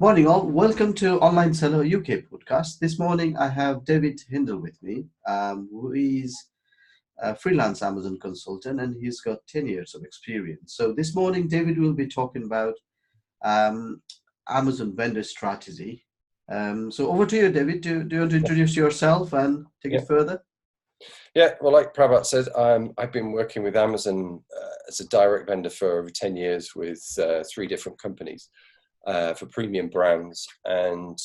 Morning, all. Welcome to Online Seller UK podcast. This morning, I have David Hindle with me, who is a freelance Amazon consultant, and he's got 10 years of experience. So this morning, David will be talking about um, Amazon vendor strategy. So over to you, David. Do you want to introduce yourself and take Yeah, it further? yeah. Well, like Prabhat said, I've been working with Amazon as a direct vendor for over 10 years with three different companies for premium brands. And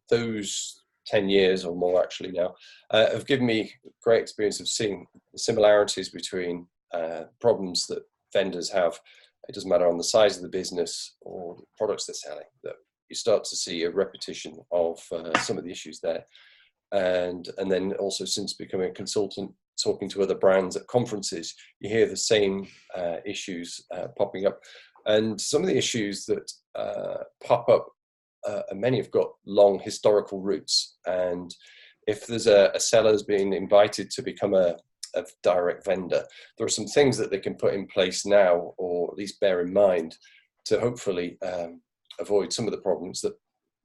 those 10 years or more actually now have given me great experience of seeing the similarities between problems that vendors have. It doesn't matter on the size of the business or the products they're selling, that you start to see a repetition of some of the issues there. And then also, since becoming a consultant, talking to other brands at conferences, you hear the same issues popping up. And some of the issues that pop up, and many have got long historical roots. And if there's a seller has been invited to become a direct vendor, there are some things that they can put in place now, or at least bear in mind, to hopefully avoid some of the problems that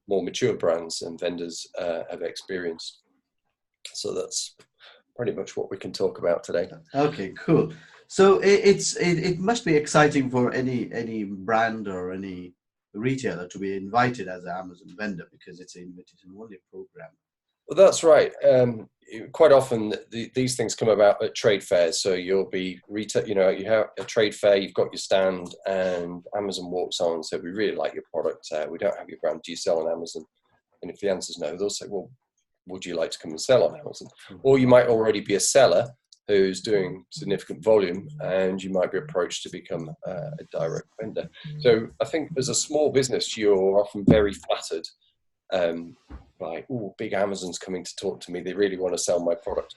more mature brands and vendors have experienced. So that's pretty much what we can talk about today. Okay, cool. So it must be exciting for any brand or any retailer to be invited as an Amazon vendor because it's an invitation only program. Well, that's right. Quite often these things come about at trade fairs. So you'll be retail, you have a trade fair, you've got your stand, and Amazon walks on and says, "We really like your product. We don't have your brand. Do you sell on Amazon?" And if the answer is no, they'll say, "Well, would you like to come and sell on Amazon?" Or you might already be a seller who's doing significant volume, and you might be approached to become a direct vendor. So I think as a small business, you're often very flattered by, "Oh, big Amazon's coming to talk to me. They really want to sell my product."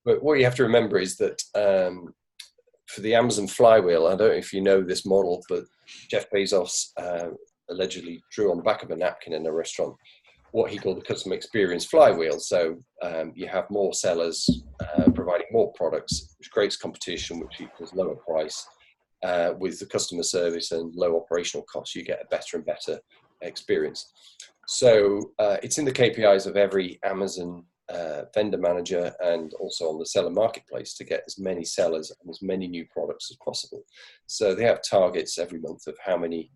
But what you have to remember is that for the Amazon flywheel, I don't know if you know this model, but Jeff Bezos allegedly drew on the back of a napkin in a restaurant what he called the customer experience flywheel. So you have more sellers providing more products, which creates competition, which equals lower price. With the customer service and low operational costs, you get a better and better experience. So it's in the KPIs of every Amazon vendor manager and also on the seller marketplace to get as many sellers and as many new products as possible. So they have targets every month of how many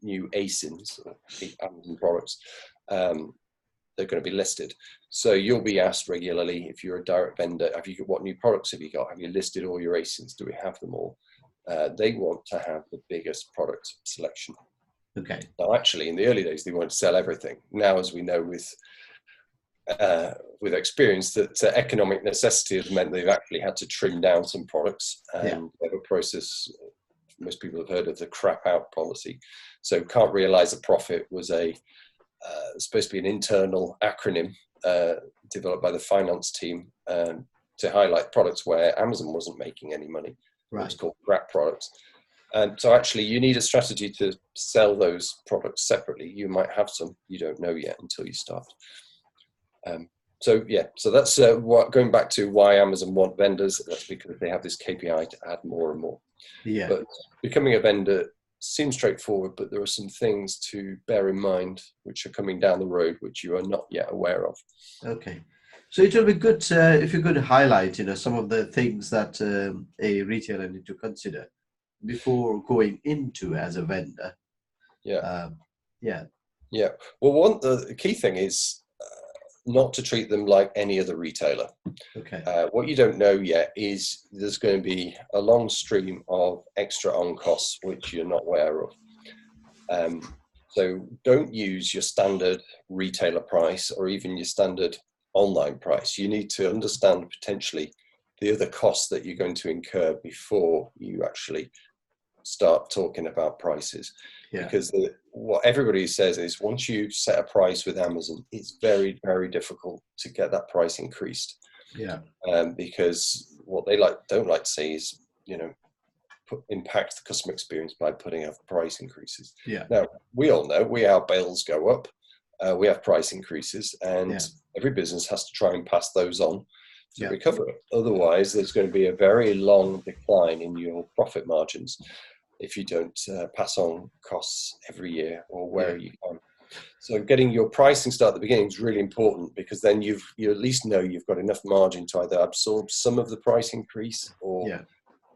new ASINs, or Amazon products, they're going to be listed. So you'll be asked regularly, if you're a direct vendor, what new products have you got? Have you listed all your ASINs? Do we have them all? They want to have the biggest product selection. Okay. Now, actually, in the early days, they wanted to sell everything. Now, as we know with experience, that economic necessity has meant they've actually had to trim down some products and have a process. Most people have heard of the crap out policy. So can't realize a profit was supposed to be an internal acronym developed by the finance team to highlight products where Amazon wasn't making any money. Right. It's called crap products. And so actually you need a strategy to sell those products separately. You might have some, you don't know yet until you start. So that's going back to why Amazon want vendors. That's because they have this KPI to add more and more. Yeah. But becoming a vendor seems straightforward, but there are some things to bear in mind which are coming down the road which you are not yet aware of. Okay. So it will be good if you could highlight, some of the things that a retailer need to consider before going into as a vendor. Yeah. Yeah. Yeah. Well, the key thing is not to treat them like any other retailer. Okay. What you don't know yet is there's going to be a long stream of extra on costs which you're not aware of. So don't use your standard retailer price or even your standard online price. You need to understand potentially the other costs that you're going to incur before you actually start talking about prices. Yeah. Because what everybody says is once you set a price with Amazon, it's very, very difficult to get that price increased. Yeah. Because what they don't like to say is, impact the customer experience by putting up price increases. Yeah. Now, we all know our bills go up, we have price increases, and every business has to try and pass those on to recover it. Otherwise, there's going to be a very long decline in your profit margins if you don't pass on costs every year or where you can. So getting your pricing start at the beginning is really important, because then you at least know you've got enough margin to either absorb some of the price increase Yeah.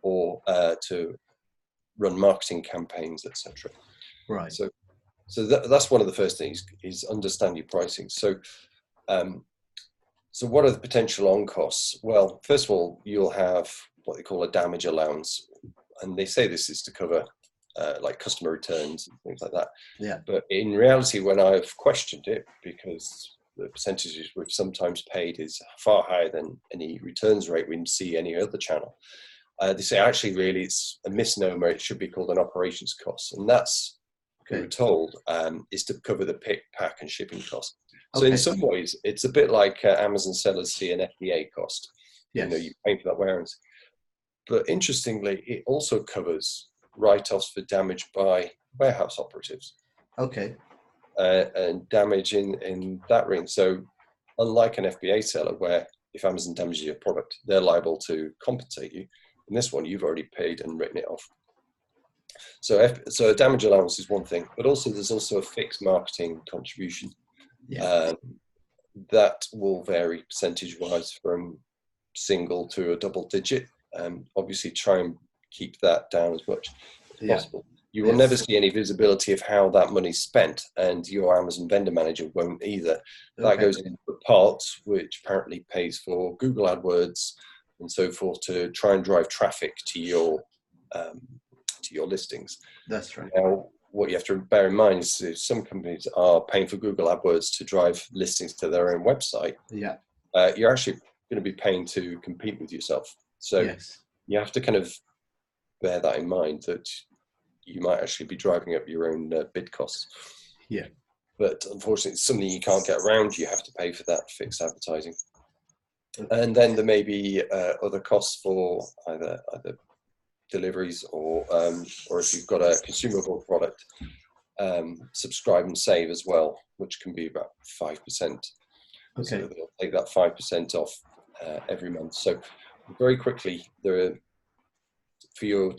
or to run marketing campaigns, etc. Right. So that's one of the first things, is understand your pricing. So what are the potential on costs? Well, first of all, you'll have what they call a damage allowance, and they say this is to cover like customer returns and things like that. Yeah. But in reality, when I've questioned it, because the percentages we've sometimes paid is far higher than any returns rate we see any other channel, they say actually really it's a misnomer. It should be called an operations cost, and that's, we were told, is to cover the pick, pack, and shipping cost. So in some ways, it's a bit like Amazon sellers see an FBA cost. Yes. You know, you pay for that warehouse. But interestingly, it also covers write-offs for damage by warehouse operatives. Okay. And damage in that ring. So unlike an FBA seller, where if Amazon damages your product, they're liable to compensate you. In this one, you've already paid and written it off. So a damage allowance is one thing, but also there's also a fixed marketing contribution. Yeah. That will vary percentage-wise from single to a double digit. Obviously, try and keep that down as much as possible. You will never see any visibility of how that money's spent, and your Amazon vendor manager won't either. That goes into the pot, which apparently pays for Google AdWords and so forth to try and drive traffic to your listings. That's right. Now, what you have to bear in mind is if some companies are paying for Google AdWords to drive listings to their own website, you're actually going to be paying to compete with yourself. So you have to kind of bear that in mind, that you might actually be driving up your own bid costs. Yeah. But unfortunately, it's something you can't get around. You have to pay for that fixed advertising. And then there may be other costs for either deliveries or if you've got a consumable product, subscribe and save as well, which can be about 5%. Okay. So they'll take that 5% off every month. So very quickly, for you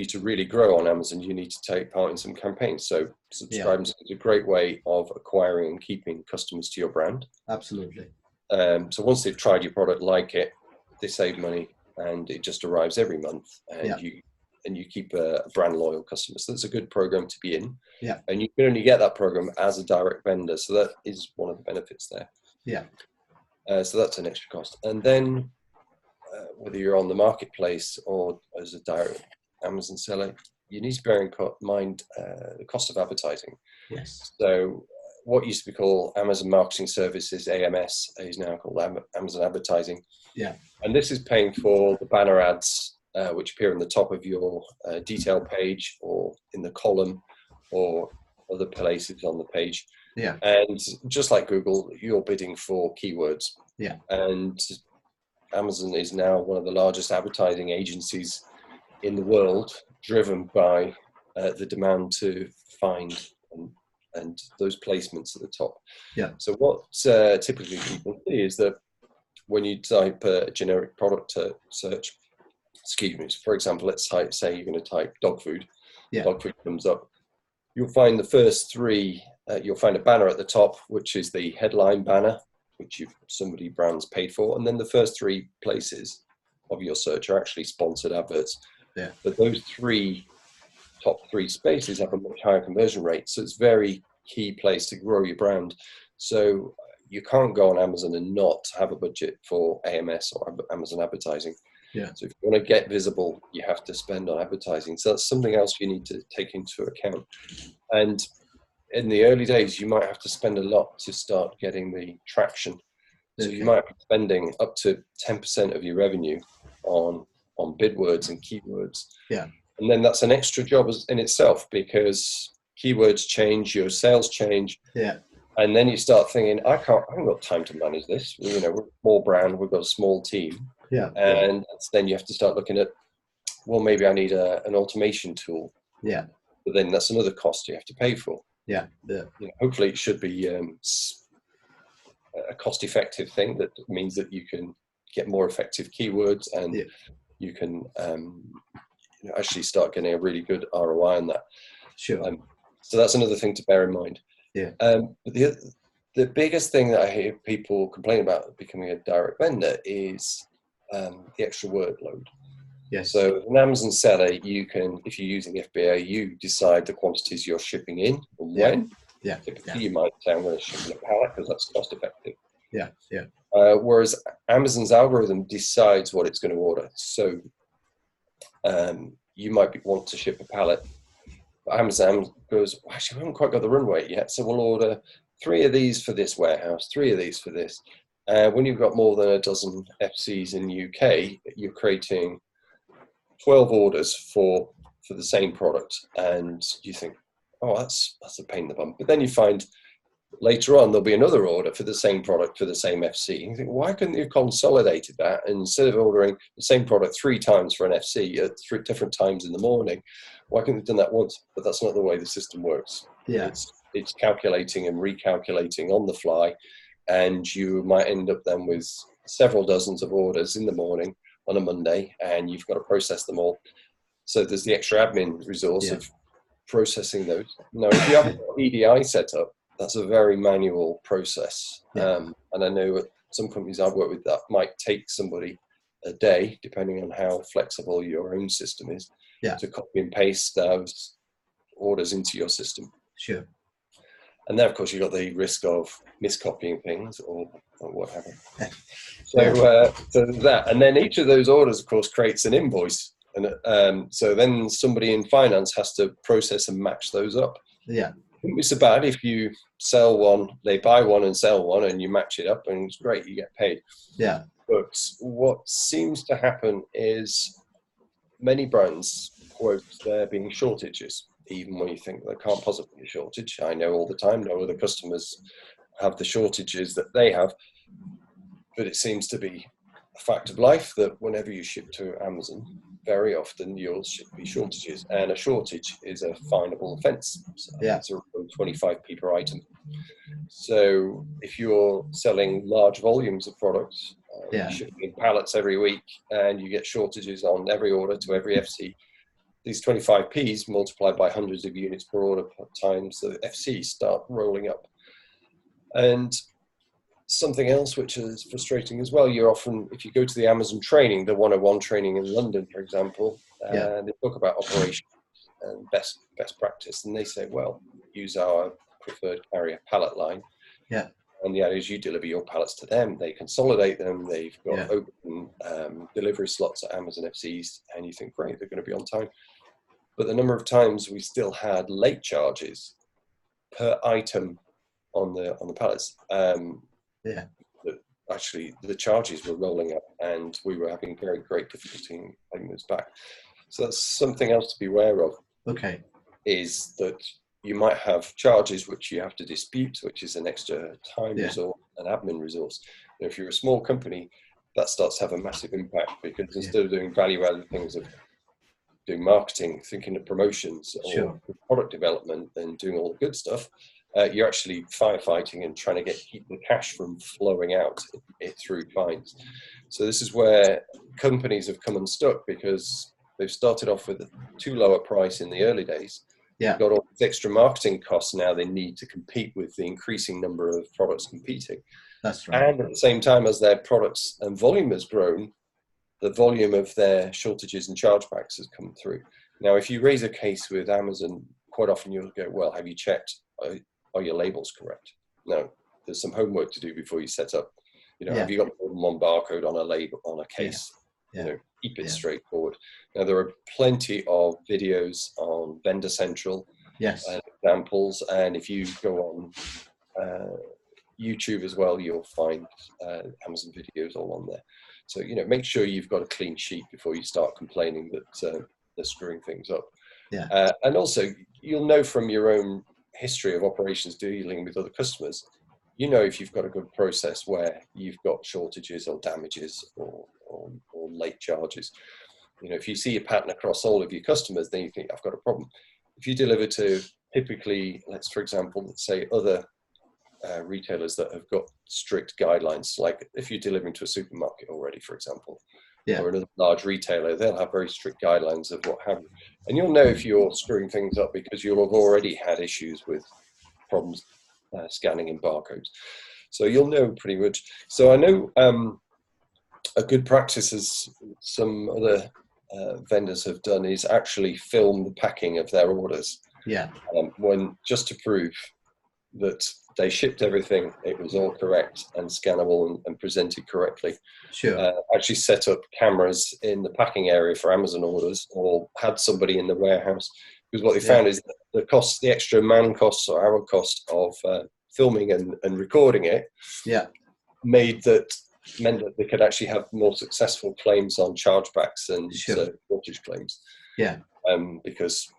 to really grow on Amazon, you need to take part in some campaigns. So subscribe is a great way of acquiring and keeping customers to your brand. Absolutely. So once they've tried your product, like it, they save money, and it just arrives every month, and you keep a brand loyal customer. So that's a good program to be in. Yeah. And you can only get that program as a direct vendor. So that is one of the benefits there. Yeah. So that's an extra cost. And then whether you're on the marketplace or as a direct Amazon seller, you need to bear in mind the cost of advertising. Yes. So what used to be called Amazon Marketing Services, AMS, is now called Amazon Advertising. Yeah. And this is paying for the banner ads which appear on the top of your detail page or in the column or other places on the page. Yeah. And just like Google, you're bidding for keywords. Yeah. And Amazon is now one of the largest advertising agencies in the world, driven by the demand to find and those placements at the top. Yeah. So what typically people see is that when you type a generic product search, excuse me, for example, let's say you're going to type dog food. Yeah. Dog food comes up. You'll find the first three. You'll find a banner at the top, which is the headline banner, which somebody brand's paid for, and then the first three places of your search are actually sponsored adverts. Yeah. But those top three spaces have a much higher conversion rate, so it's a very key place to grow your brand. So you can't go on Amazon and not have a budget for AMS or Amazon advertising. Yeah. So if you want to get visible, you have to spend on advertising. So that's something else you need to take into account. And in the early days, you might have to spend a lot to start getting the traction. So you might be spending up to 10% of your revenue on bid words and keywords. Yeah. And then that's an extra job in itself, because keywords change, your sales change. Yeah. And then you start thinking, I haven't got time to manage this. We're a small brand, we've got a small team. Yeah. And then you have to start looking at, well, maybe I need an automation tool. Yeah. But then that's another cost you have to pay for. Yeah. Yeah. Hopefully it should be a cost-effective thing that means that you can get more effective keywords and you can actually start getting a really good ROI on that. Sure. So that's another thing to bear in mind. Yeah. But the biggest thing that I hear people complain about becoming a direct vendor is the extra workload. Yes. So as an Amazon seller, you can, if you're using FBA, you decide the quantities you're shipping in and when. Yeah. Typically, you might say, I'm going to ship in a pallet because that's cost effective. Yeah. Yeah. Whereas Amazon's algorithm decides what it's going to order. So you might want to ship a pallet, but Amazon goes, well, actually, we haven't quite got the run rate yet, so we'll order 3 of these for this warehouse, 3 of these for this. When you've got more than a dozen FCs in the UK, you're creating 12 orders for the same product, and you think, oh, that's a pain in the bum. But then you find later on there'll be another order for the same product for the same FC. And you think, why couldn't you have consolidated that? And instead of ordering the same product 3 times for an FC at 3 different times in the morning, why couldn't you have done that once? But that's not the way the system works. Yeah. It's calculating and recalculating on the fly, and you might end up then with several dozens of orders in the morning on a Monday, and you've got to process them all. So there's the extra admin resource of processing those. Now, if you have EDI set up, that's a very manual process. And I know at some companies I've worked with, that might take somebody a day, depending on how flexible your own system is, to copy and paste those orders into your system. Sure. And then, of course, you've got the risk of miscopying things or whatever. So, so that, and then each of those orders, of course, creates an invoice. And so then somebody in finance has to process and match those up. Yeah. It wouldn't be so bad if you sell one, they buy one and sell one, and you match it up, and it's great, you get paid. Yeah. But what seems to happen is many brands quote there being shortages, even when you think there can't possibly be a shortage. I know all the time, no other customers have the shortages that they have, but it seems to be a fact of life that whenever you ship to Amazon, very often you'll be shortages, and a shortage is a finable offence. So it's around 25p per item. So if you're selling large volumes of products, shipping in pallets every week, and you get shortages on every order to every FC, these 25p's multiplied by hundreds of units per order times the FCs start rolling up. And something else which is frustrating as well, you're often, if you go to the Amazon training, the 101 training in London, for example, they talk about operations and best practice, and they say, well, use our preferred carrier pallet line. Yeah. And the idea is you deliver your pallets to them, they consolidate them, they've got open delivery slots at Amazon FCs, and you think, great, they're going to be on time. But the number of times we still had late charges per item on the pallets, actually the charges were rolling up, and we were having very great difficulty in paying those back. So that's something else to be aware of. Okay. Is that you might have charges which you have to dispute, which is an extra time resource, an admin resource. And if you're a small company, that starts to have a massive impact, because instead of doing value-added things of doing marketing, thinking of promotions or product development and doing all the good stuff, you're actually firefighting and trying to keep the cash from flowing out through fines. So this is where companies have come unstuck, because they've started off with a too low a price in the early days. They've got all these extra marketing costs now they need to compete with the increasing number of products competing. That's right. And at the same time as their products and volume has grown, the volume of their shortages and chargebacks has come through. Now, if you raise a case with Amazon, quite often you'll go, well, have you checked? Are your labels correct? No, there's some homework to do before you set up. Have you got more than one barcode on a label, on a case? Keep it straightforward. Now, there are plenty of videos on Vendor Central, examples, and if you go on YouTube as well, you'll find Amazon videos all on there. So, make sure you've got a clean sheet before you start complaining that they're screwing things up. And also, you'll know from your own history of operations dealing with other customers, if you've got a good process where you've got shortages or damages or late charges. If you see a pattern across all of your customers, then you think, I've got a problem. If you deliver to typically, let's say other retailers that have got strict guidelines, like if you're delivering to a supermarket already, for example, or another large retailer, they'll have very strict guidelines of what have you. And you'll know if you're screwing things up because you'll have already had issues with problems scanning in barcodes. So you'll know pretty much. So I know a good practice, as some other vendors have done, is actually film the packing of their orders. Yeah. When, just to prove that they shipped everything, it was all correct and scannable and presented correctly. Sure. Actually set up cameras in the packing area for Amazon orders, or had somebody in the warehouse, because what they found is that the extra man costs or hour cost of filming and recording it meant that they could actually have more successful claims on chargebacks and shortage claims. Yeah. Because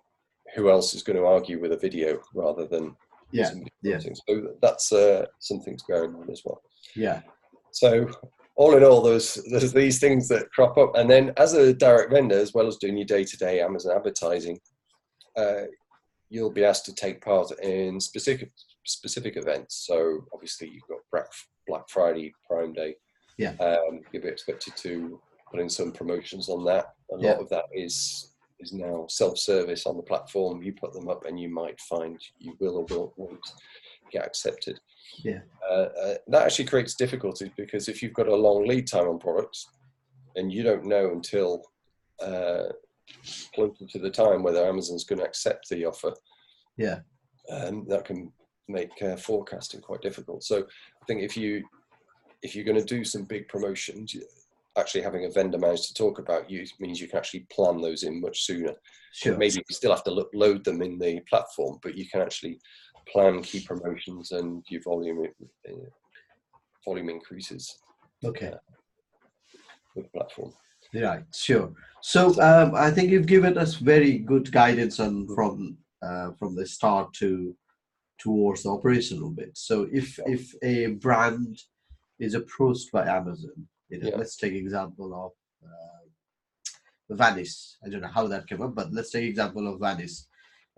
who else is going to argue with a video rather than somebody recording? So that's something to bear in mind as well. Yeah. So all in all, there's these things that crop up, and then as a direct vendor, as well as doing your day-to-day Amazon advertising, you'll be asked to take part in specific events. So obviously you've got Black Friday, Prime Day. Yeah. You'll be expected to put in some promotions on that. A lot of that is now self-service on the platform. You put them up and you might find you will or won't get accepted. Yeah. That actually creates difficulties, because if you've got a long lead time on products and you don't know until closer to the time whether Amazon's going to accept the offer, that can make forecasting quite difficult. So I think if you're going to do some big promotions, actually having a vendor manage to talk about you means you can actually plan those in much sooner. Sure. Maybe you still have to load them in the platform, but you can actually plan key promotions and your volume increases. Okay. With the platform. Right. Sure. So I think you've given us very good guidance on from the start towards the operational bit. So if a brand is approached by Amazon, let's take example of Vanish. I don't know how that came up, but let's take example of Vanish,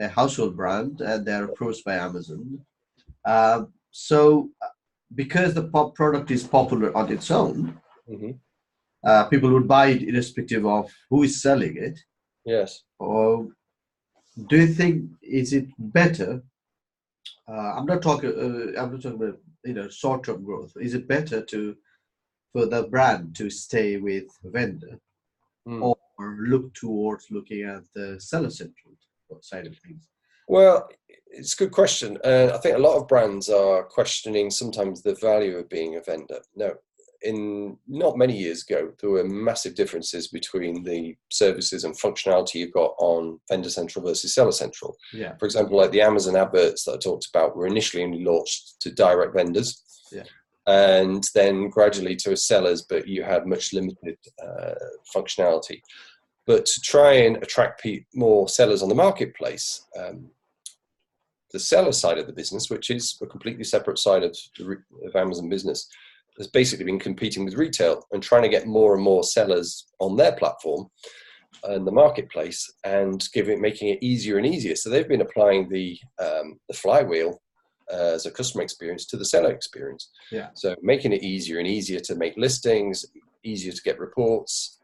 a household brand, and they're approached by Amazon. So because the product is popular on its own, people would buy it irrespective of who is selling it. Yes. Or do you think is it better? I'm not talking about short-term growth. Is it better for the brand to stay with vendor, or look towards looking at the seller central side of things? Well, it's a good question. I think a lot of brands are questioning sometimes the value of being a vendor. Now, not many years ago, there were massive differences between the services and functionality you've got on Vendor Central versus Seller Central. Yeah. For example, like the Amazon adverts that I talked about were initially only launched to direct vendors. Yeah. And then gradually to sellers, but you had much limited functionality. But to try and attract more sellers on the marketplace, the seller side of the business, which is a completely separate side of Amazon business, has basically been competing with retail and trying to get more and more sellers on their platform and the marketplace, and making it easier and easier. So they've been applying the flywheel as a customer experience to the seller experience. Yeah. So making it easier and easier to make listings, easier to get reports,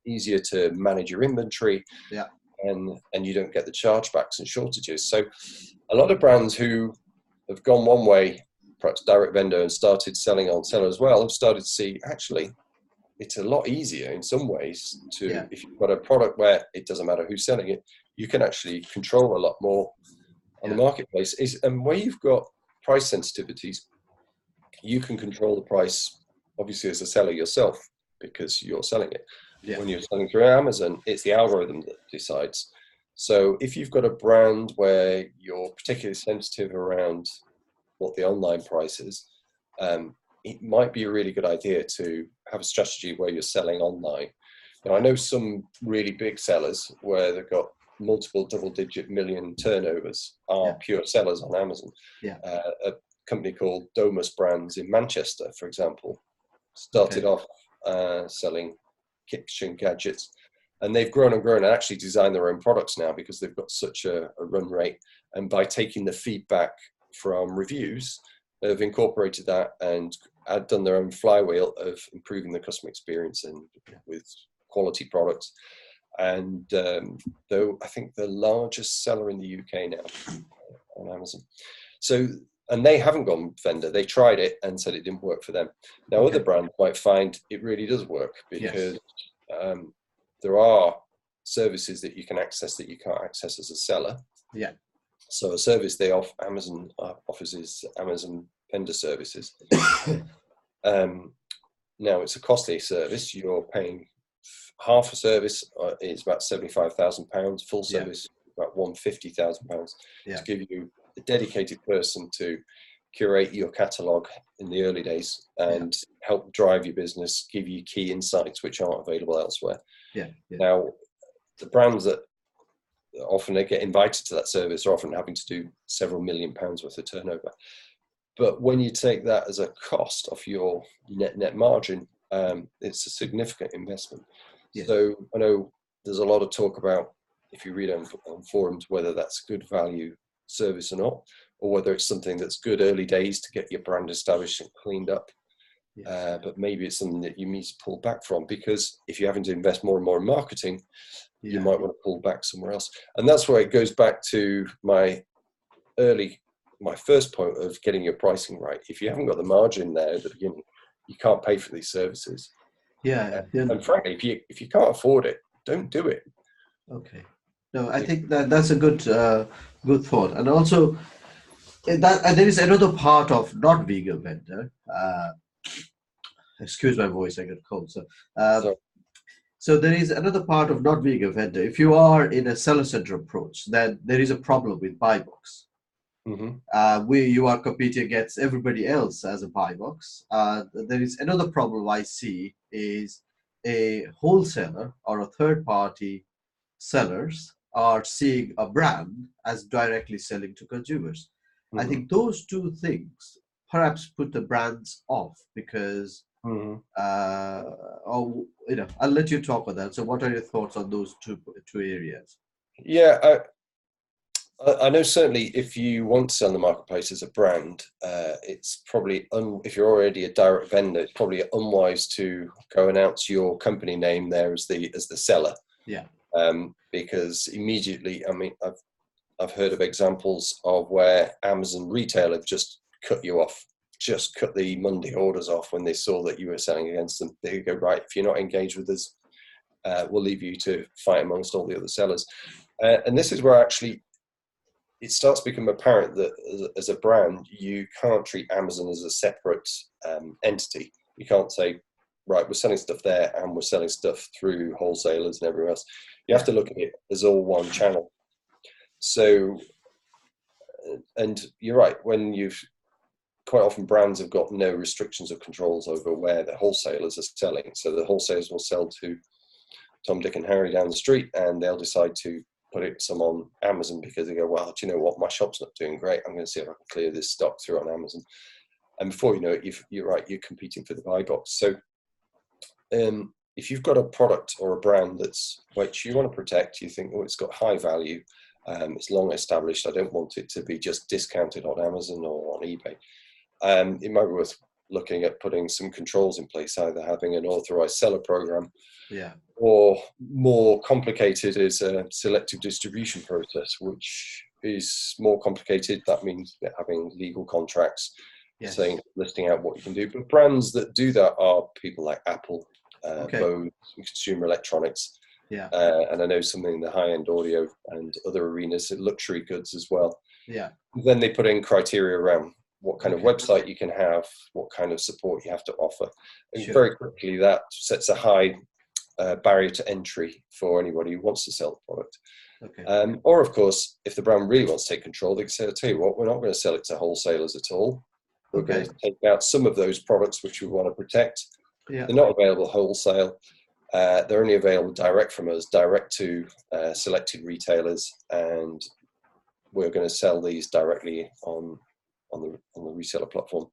easier to manage your inventory. Yeah. And you don't get the chargebacks and shortages. So a lot of brands who have gone one way, perhaps direct vendor, and started selling on seller as well, have started to see actually it's a lot easier in some ways if you've got a product where it doesn't matter who's selling it, you can actually control a lot more on the marketplace. And where you've got price sensitivities, you can control the price obviously as a seller yourself because you're selling it. Yeah. When you're selling through Amazon, it's the algorithm that decides. So if you've got a brand where you're particularly sensitive around what the online price is, it might be a really good idea to have a strategy where you're selling online. Now, I know some really big sellers where they've got multiple double-digit million turnovers are pure sellers on Amazon. Yeah. A company called Domus Brands in Manchester, for example, started off selling kitchen gadgets, and they've grown and grown and actually designed their own products now because they've got such a run rate. And by taking the feedback from reviews, they've incorporated that and done their own flywheel of improving the customer experience and with quality products. And though I think the largest seller in the UK now on Amazon. So and they haven't gone vendor. They tried it and said it didn't work for them. Now, Okay. other brands might find it really does work because Yes. there are services that you can access that you can't access as a seller. Yeah. So a service they offer, Amazon offers is Amazon vendor services. Now it's a costly service. You're paying half a service is about £75,000. Full service about £150,000 to give you a dedicated person to curate your catalogue in the early days and help drive your business, give you key insights which aren't available elsewhere. Now, the brands that often they get invited to that service are often having to do several £1 million worth of turnover. But when you take that as a cost of your net margin, it's a significant investment. So I know there's a lot of talk about, if you read on forums, whether that's good value service or not, or whether it's something that's good early days to get your brand established and cleaned up. But maybe it's something that you need to pull back from, because if you're having to invest more and more in marketing, you might want to pull back somewhere else. And that's where it goes back to my first point of getting your pricing right. If you haven't got the margin there at the beginning, you can't pay for these services. And frankly, if you can't afford it, don't do it. Okay. No, I think that's a good thought. And also, there is another part of not vegan vendor. Excuse my voice, I got cold. So there is another part of not vegan vendor. If you are in a seller center approach, then there is a problem with buy box. Where you are competing against everybody else as a buy box. There is another problem I see is a wholesaler or a third party sellers are seeing a brand as directly selling to consumers. I think those two things perhaps put the brands off because I'll let you talk on that. So what are your thoughts on those two areas? I know certainly if you want to sell in the marketplace as a brand, it's probably, if you're already a direct vendor, it's probably unwise to go announce your company name there as the seller. Because immediately, I mean, I've heard of examples of where Amazon retail have just cut you off, just cut the Monday orders off when they saw that you were selling against them. They go, right, if you're not engaged with us, we'll leave you to fight amongst all the other sellers. And this is where actually it starts to become apparent that as a brand, you can't treat Amazon as a separate entity. You can't say, right, we're selling stuff there and we're selling stuff through wholesalers and everywhere else. You have to look at it as all one channel. So, and you're right, when quite often brands have got no restrictions or controls over where the wholesalers are selling. So the wholesalers will sell to Tom, Dick and Harry down the street, and they'll decide to put some on Amazon because they go, well, do you know what, my shop's not doing great, I'm going to see if I can clear this stock through on Amazon. And before you know it, you're right, you're competing for the buy box. So if you've got a product or a brand which you want to protect, you think, oh, it's got high value, it's long established, I don't want it to be just discounted on Amazon or on eBay, it might be worth looking at putting some controls in place, either having an authorized seller program, or more complicated is a selective distribution process, which is more complicated. That means having legal contracts, listing out what you can do. But brands that do that are people like Apple, Bose, consumer electronics, and I know something in the high-end audio and other arenas, luxury goods as well. Then they put in criteria around what kind of website you can have, what kind of support you have to offer, and very quickly that sets a high barrier to entry for anybody who wants to sell the product. Or of course, if the brand really wants to take control, they can say, I'll tell you what, we're not going to sell it to wholesalers at all. We're going to take out some of those products which we want to protect. They're not available wholesale. They're only available direct from us, direct to selected retailers, and we're going to sell these directly on the reseller platform,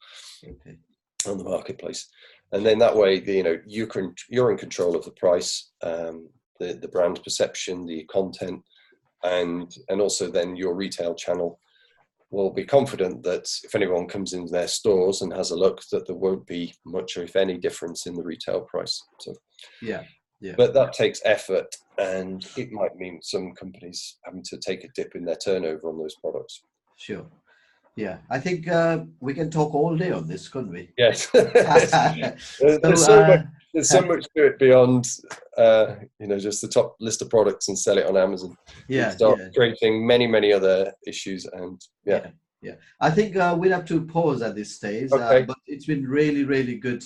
on the marketplace. And then that way, you're in control of the price, the brand perception, the content, and also then your retail channel will be confident that if anyone comes into their stores and has a look, that there won't be much or if any difference in the retail price. So but that takes effort, and it might mean some companies having to take a dip in their turnover on those products. Sure. Yeah, I think we can talk all day on this, couldn't we? Yes. So, There's so much. There's so much to it beyond, just the top list of products and sell it on Amazon. You yeah, start yeah, creating many, many other issues, and yeah. yeah, yeah. I think we'll have to pause at this stage, Okay. but it's been really, really good,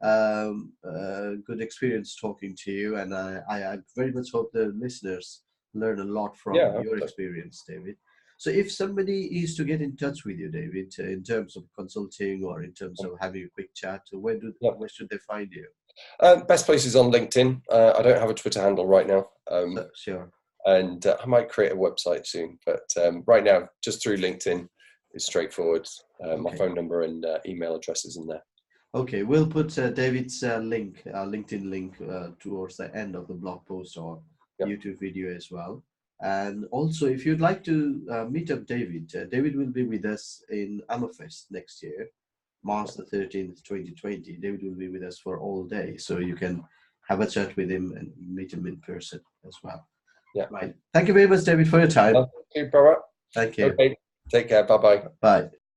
good experience talking to you, and I very much hope the listeners learn a lot from Yeah. your experience, David. So, if somebody is to get in touch with you, David, in terms of consulting or in terms of having a quick chat, Yeah. where should they find you? Best place is on LinkedIn. I don't have a Twitter handle right now, So, sure. and I might create a website soon. But right now, just through LinkedIn is straightforward. My Okay. phone number and email address is in there. Okay, we'll put David's LinkedIn link towards the end of the blog post or Yep. YouTube video as well. And also, if you'd like to meet up David, David will be with us in Amafest next year, March the 13th, 2020. David will be with us for all day, so you can have a chat with him and meet him in person as well. Yeah. Right. Thank you very much, David, for your time. Okay, Barbara. Thank you. Okay. Take care. Bye bye. Bye.